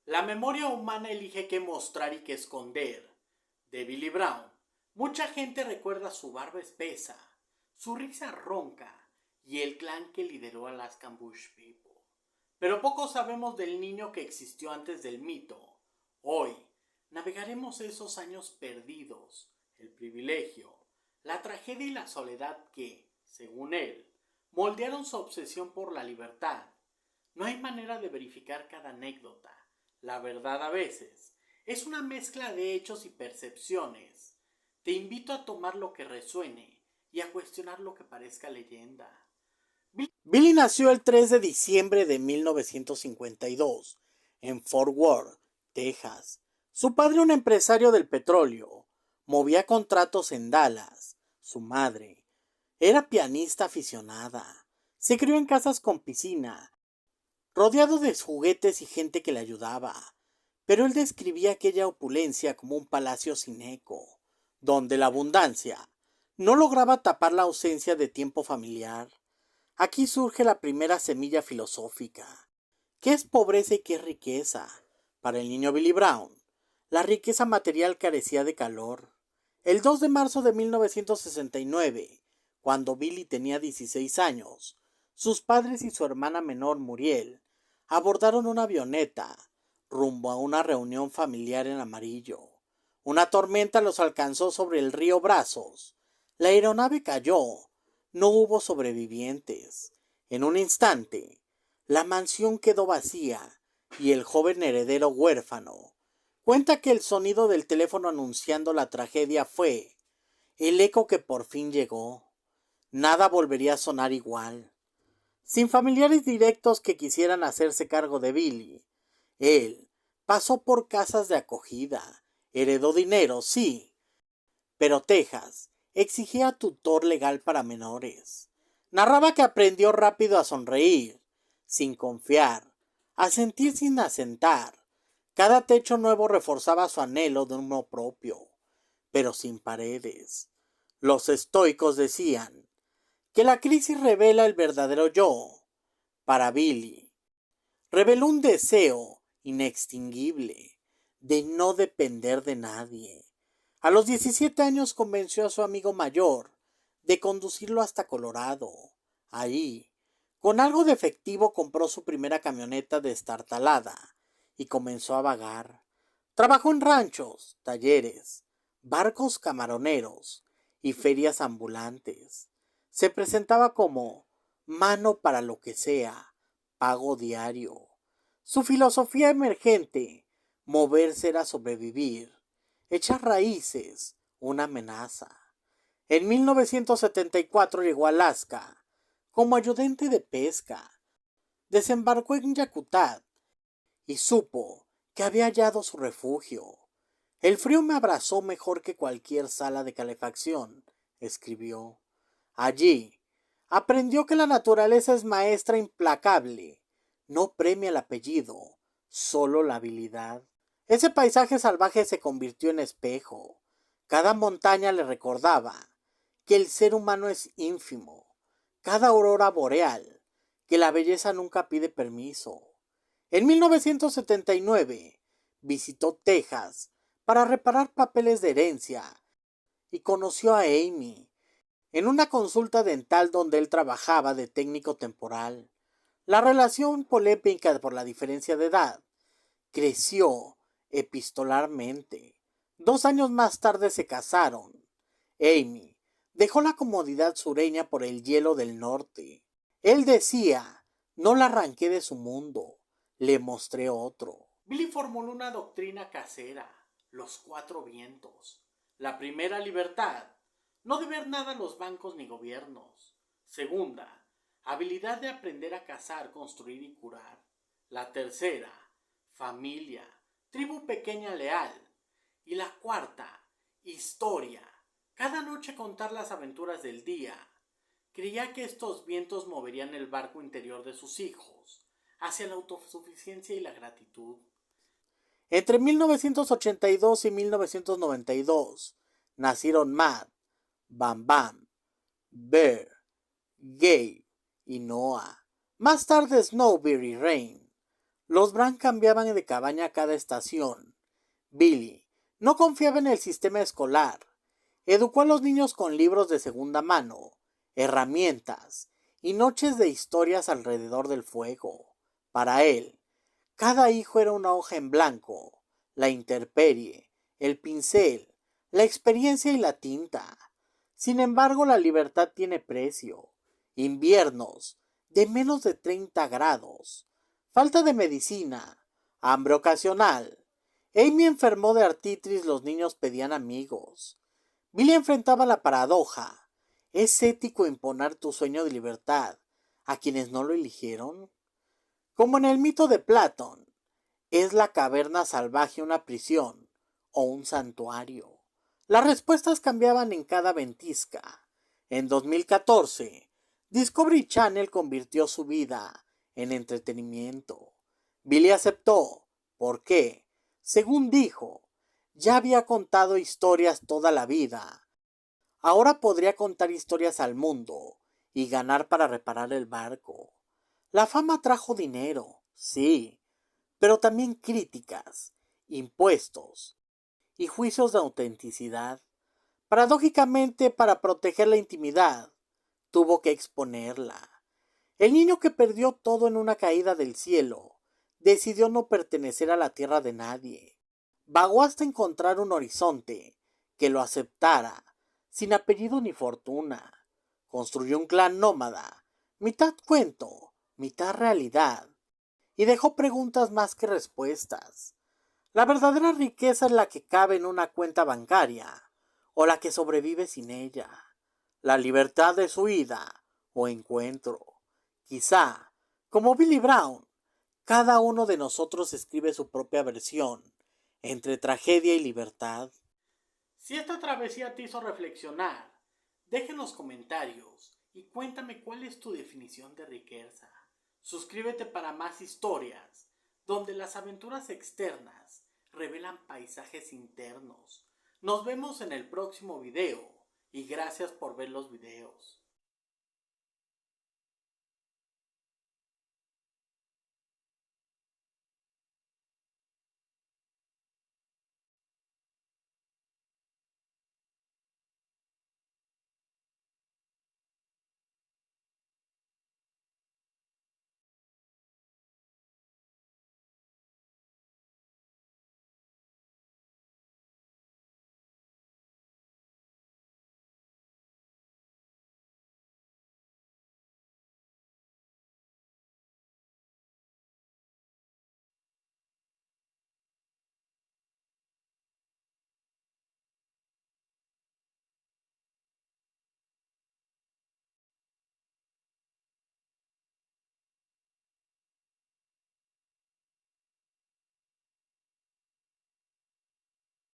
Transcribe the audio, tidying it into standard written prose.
La memoria humana elige qué mostrar y qué esconder. De Billy Brown, mucha gente recuerda su barba espesa, su risa ronca y el clan que lideró Alaskan Bush People. Pero poco sabemos del niño que existió antes del mito. Hoy navegaremos esos años perdidos, el privilegio, la tragedia y la soledad que, según él, moldearon su obsesión por la libertad. No hay manera de verificar cada anécdota. La verdad a veces es una mezcla de hechos y percepciones. Te invito a tomar lo que resuene y a cuestionar lo que parezca leyenda. Billy nació el 3 de diciembre de 1952 en Fort Worth, Texas. Su padre, un empresario del petróleo, movía contratos en Dallas. Su madre era pianista aficionada. Se crió en casas con piscina, rodeado de juguetes y gente que le ayudaba. Pero él describía aquella opulencia como un palacio sin eco, donde la abundancia no lograba tapar la ausencia de tiempo familiar. Aquí surge la primera semilla filosófica. ¿Qué es pobreza y qué es riqueza? Para el niño Billy Brown, la riqueza material carecía de calor. El 2 de marzo de 1969, cuando Billy tenía 16 años, sus padres y su hermana menor Muriel abordaron una avioneta rumbo a una reunión familiar en Amarillo. Una tormenta los alcanzó sobre el río Brazos. La aeronave cayó. No hubo sobrevivientes. En un instante, la mansión quedó vacía y el joven heredero huérfano. Cuenta que el sonido del teléfono anunciando la tragedia fue el eco que por fin llegó. Nada volvería a sonar igual. Sin familiares directos que quisieran hacerse cargo de Billy, él pasó por casas de acogida, heredó dinero, sí, pero Texas exigía tutor legal para menores. Narraba que aprendió rápido a sonreír, sin confiar, a sentir sin asentar. Cada techo nuevo reforzaba su anhelo de uno propio, pero sin paredes. Los estoicos decían que la crisis revela el verdadero yo. Para Billy, reveló un deseo inextinguible de no depender de nadie. A los 17 años convenció a su amigo mayor de conducirlo hasta Colorado. Allí, con algo de efectivo, compró su primera camioneta destartalada y comenzó a vagar. Trabajó en ranchos, talleres, barcos camaroneros y ferias ambulantes. Se presentaba como mano para lo que sea, pago diario. Su filosofía emergente, moverse era sobrevivir, echar raíces, una amenaza. En 1974 llegó a Alaska como ayudante de pesca. Desembarcó en Yakutat y supo que había hallado su refugio. El frío me abrazó mejor que cualquier sala de calefacción, escribió. Allí aprendió que la naturaleza es maestra implacable, no premia el apellido, solo la habilidad. Ese paisaje salvaje se convirtió en espejo. Cada montaña le recordaba que el ser humano es ínfimo. Cada aurora boreal, que la belleza nunca pide permiso. En 1979 visitó Texas para reparar papeles de herencia y conoció a Amy en una consulta dental donde él trabajaba de técnico temporal. La relación polémica por la diferencia de edad creció epistolarmente. 2 años más tarde se casaron. Amy dejó la comodidad sureña por el hielo del norte. Él decía, no la arranqué de su mundo, le mostré otro. Billy formuló una doctrina casera, los 4 vientos. La primera, libertad, no deber nada a los bancos ni gobiernos. Segunda, habilidad de aprender a cazar, construir y curar. La tercera, familia, tribu pequeña leal. Y la cuarta, historia. Cada noche contar las aventuras del día. Creía que estos vientos moverían el barco interior de sus hijos hacia la autosuficiencia y la gratitud. Entre 1982 y 1992 nacieron Matt, Bam Bam, Bear, Gabe y Noah. Más tarde Snowbeard y Rain. Los Brown cambiaban de cabaña a cada estación. Billy no confiaba en el sistema escolar. Educó a los niños con libros de segunda mano, herramientas y noches de historias alrededor del fuego. Para él, cada hijo era una hoja en blanco, la intemperie, el pincel, la experiencia y la tinta. Sin embargo, la libertad tiene precio. Inviernos de menos de 30 grados, falta de medicina, hambre ocasional. Amy enfermó de artritis, los niños pedían amigos. Billy enfrentaba la paradoja. ¿Es ético imponer tu sueño de libertad a quienes no lo eligieron? Como en el mito de Platón, ¿es la caverna salvaje una prisión o un santuario? Las respuestas cambiaban en cada ventisca. En 2014, Discovery Channel convirtió su vida en entretenimiento. Billy aceptó. ¿Por qué? Según dijo, ya había contado historias toda la vida. Ahora podría contar historias al mundo y ganar para reparar el barco. La fama trajo dinero, sí, pero también críticas, impuestos y juicios de autenticidad. Paradójicamente, para proteger la intimidad, tuvo que exponerla. El niño que perdió todo en una caída del cielo decidió no pertenecer a la tierra de nadie. Vagó hasta encontrar un horizonte que lo aceptara, sin apellido ni fortuna. Construyó un clan nómada, mitad cuento, mitad realidad, y dejó preguntas más que respuestas. La verdadera riqueza es la que cabe en una cuenta bancaria, o la que sobrevive sin ella. La libertad de su huida o encuentro. Quizá, como Billy Brown, cada uno de nosotros escribe su propia versión entre tragedia y libertad. Si esta travesía te hizo reflexionar, deja en los comentarios y cuéntame cuál es tu definición de riqueza. Suscríbete para más historias, donde las aventuras externas revelan paisajes internos. Nos vemos en el próximo video y gracias por ver los videos.